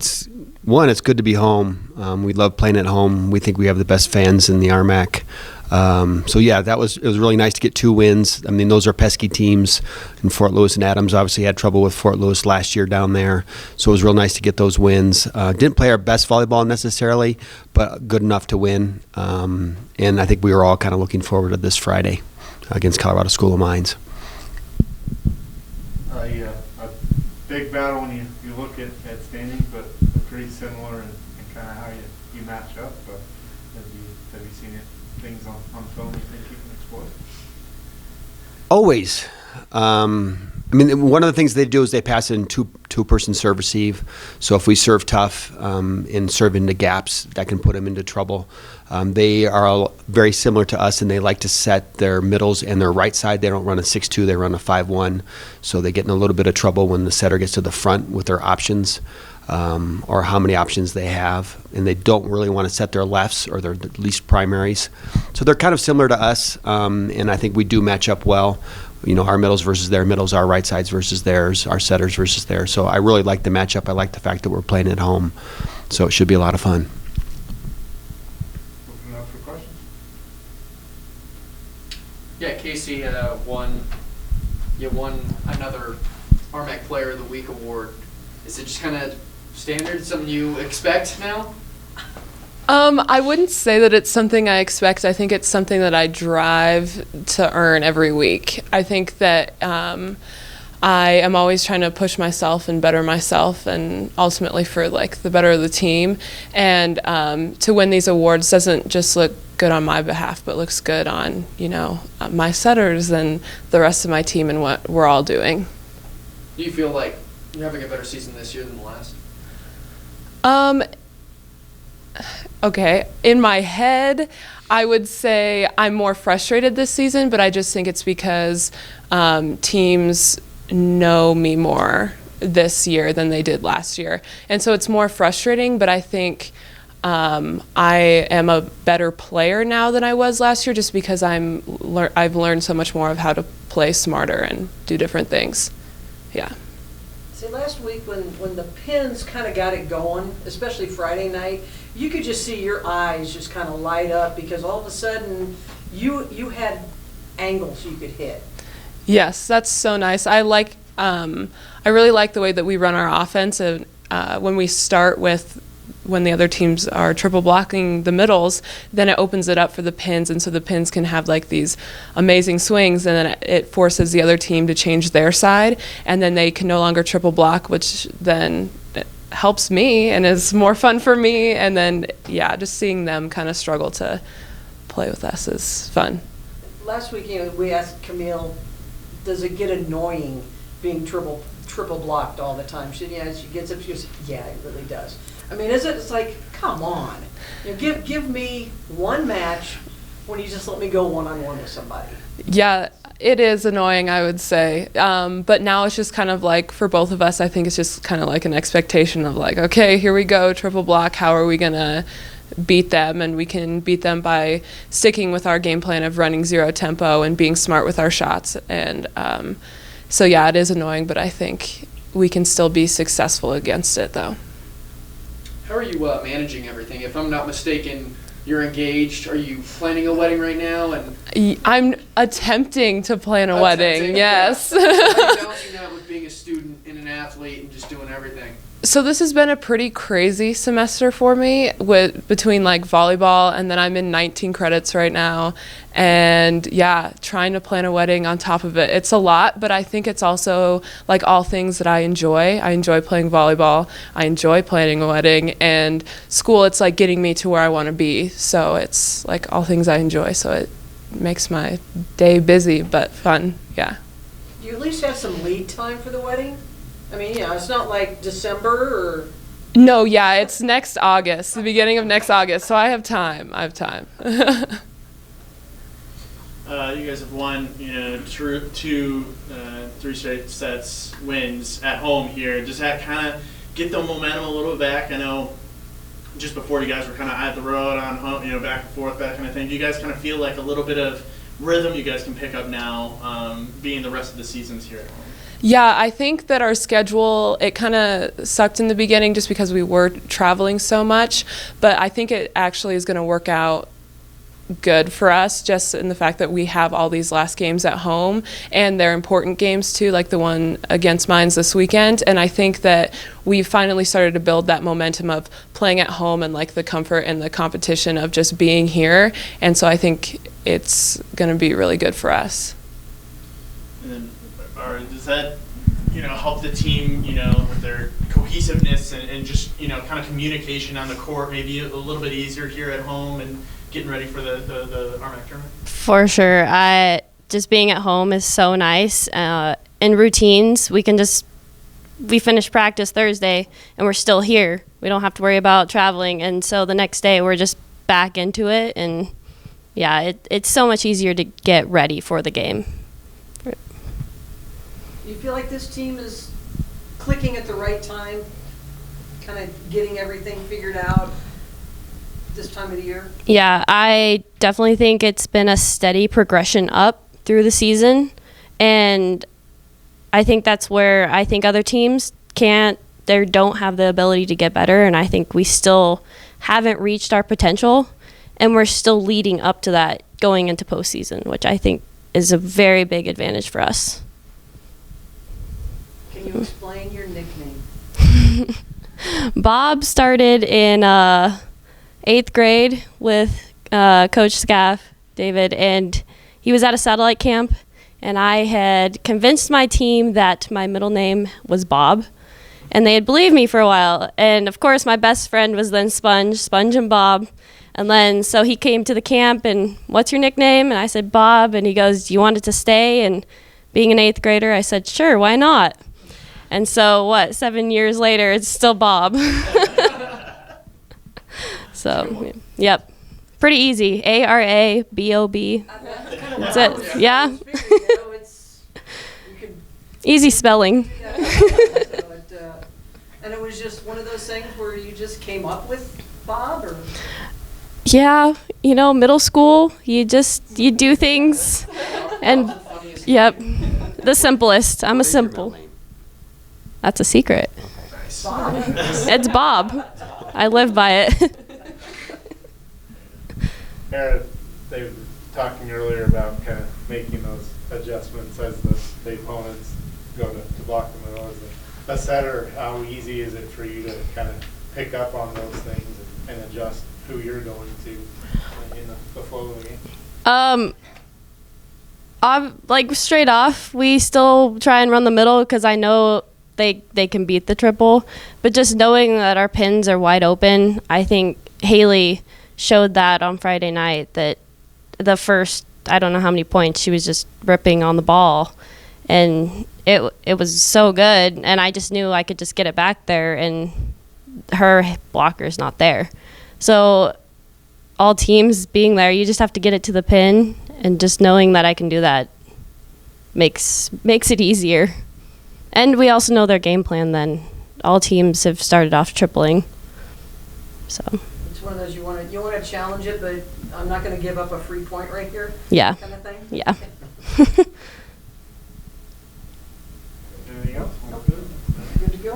it's good to be home. We love playing at home. We think we have the best fans in the RMAC. So yeah, it was really nice to get 2 wins. I mean, those are pesky teams in Fort Lewis and Adams. Obviously had trouble with Fort Lewis last year down there. So it was real nice to get those wins. Didn't play our best volleyball necessarily, but good enough to win. And I think we were all kind of looking forward to this Friday against Colorado School of Mines. A big battle when you look at standings, but pretty similar in kind of how you match up. But have you seen things on film you think you can exploit? Always. I mean, one of the things they do is they pass it in two-person serve receive. So if we serve tough and serve into gaps, that can put them into trouble. They are all very similar to us, and they like to set their middles and their right side. They don't run a 6-2, they run a 5-1. So they get in a little bit of trouble when the setter gets to the front with their options or how many options they have. And they don't really want to set their lefts or their least primaries. So they're kind of similar to us, and I think we do match up well. You know, our middles versus their middles, our right sides versus theirs, our setters versus theirs. So I really like the matchup. I like the fact that we're playing at home. So it should be a lot of fun. Open up for questions. Yeah, Kasie won another RMAC Player of the Week award. Is it just kind of standard, something you expect now? I wouldn't say that it's something I expect. I think it's something that I drive to earn every week. I think that I am always trying to push myself and better myself, and ultimately for like the better of the team. And to win these awards doesn't just look good on my behalf, but looks good on, you know, my setters and the rest of my team and what we're all doing. Do you feel like you're having a better season this year than the last? Okay, in my head, I would say I'm more frustrated this season, but I just think it's because teams know me more this year than they did last year. And so it's more frustrating, but I think I am a better player now than I was last year just because I've learned so much more of how to play smarter and do different things. Yeah. See, last week when the Pins kind of got it going, especially Friday night, you could just see your eyes just kind of light up because all of a sudden you had angles you could hit. Yes, that's so nice. I really like the way that we run our offense, and when we start with when the other teams are triple blocking the middles, then it opens it up for the Pins, and so the Pins can have like these amazing swings, and then it forces the other team to change their side, and then they can no longer triple block, which then helps me and is more fun for me. And then yeah, just seeing them kind of struggle to play with us is fun. Last week, we asked Camille, does it get annoying being triple blocked all the time? She gets up, she goes, yeah, it really does. I mean, it's like, come on. Give me one match when you just let me go one-on-one with somebody. Yeah, it is annoying, I would say. But now it's just kind of like, for both of us, I think it's just kind of like an expectation of like, okay, here we go, triple block, how are we going to beat them? And we can beat them by sticking with our game plan of running zero tempo and being smart with our shots. And so yeah, it is annoying, but I think we can still be successful against it though. How are you managing everything? If I'm not mistaken, you're engaged. Are you planning a wedding right now? And I'm attempting to plan a wedding, yes. How are you balancing that with being a student and an athlete and just doing everything? So this has been a pretty crazy semester for me between like volleyball, and then I'm in 19 credits right now, and yeah, trying to plan a wedding on top of it. It's a lot, but I think it's also like all things that I enjoy. I enjoy playing volleyball, I enjoy planning a wedding, and school, it's like getting me to where I want to be. So it's like all things I enjoy, so it makes my day busy but fun. Yeah. You at least have some lead time for the wedding? I mean, it's not like December or... No, yeah, it's next August, the beginning of next August, so I have time. You guys have won, two, 3 straight sets wins at home here. Does that kind of get the momentum a little bit back? I know just before you guys were kind of at the road on home, back and forth, that kind of thing. Do you guys kind of feel like a little bit of rhythm you guys can pick up now, being the rest of the seasons here at home? Yeah, I think that our schedule, it kind of sucked in the beginning just because we were traveling so much, but I think it actually is going to work out good for us just in the fact that we have all these last games at home, and they're important games too, like the one against Mines this weekend. And I think that we finally started to build that momentum of playing at home and like the comfort and the competition of just being here. And so I think it's going to be really good for us. And then, does that, help the team, with their cohesiveness and just, kind of communication on the court, maybe a little bit easier here at home and getting ready for the RMAC tournament? For sure. Just being at home is so nice. In routines, we finish practice Thursday and we're still here. We don't have to worry about traveling. And so the next day we're just back into it. And yeah, it's so much easier to get ready for the game. Do you feel like this team is clicking at the right time, kind of getting everything figured out this time of the year? Yeah, I definitely think it's been a steady progression up through the season, and I think that's where I think other teams don't have the ability to get better, and I think we still haven't reached our potential, and we're still leading up to that going into postseason, which I think is a very big advantage for us. Can you explain your nickname? Bob started in 8th grade with Coach Scaff, David, and he was at a satellite camp, and I had convinced my team that my middle name was Bob, and they had believed me for a while. And of course, my best friend was then Sponge and Bob. And then so he came to the camp, and what's your nickname? And I said Bob, and he goes, do you want it to stay? And being an 8th grader, I said, sure, why not? And so 7 years later, it's still Bob. So, yep. Pretty easy. ARABOB. That's it. Yeah. Easy spelling. And it was just one of those things where you just came up with Bob, or? Yeah, middle school, you do things. And, yep, the simplest. I'm a simple. That's a secret. Bob. It's Bob. I live by it. Ara, they were talking earlier about kind of making those adjustments as the opponents go to block the middle. As a setter, how easy is it for you to kind of pick up on those things and adjust who you're going to in the flow of the game? Like straight off, we still try and run the middle because I know they can beat the triple. But just knowing that our pins are wide open, I think Haley showed that on Friday night, that the first, I don't know how many points, she was just ripping on the ball. And it was so good, and I just knew I could just get it back there, and her blocker's not there. So all teams being there, you just have to get it to the pin, and just knowing that I can do that makes it easier. And we also know their game plan then. All teams have started off tripling. So It's one of those you want to challenge it, but I'm not going to give up a free point right here. yeah. Kind of thing. Yeah.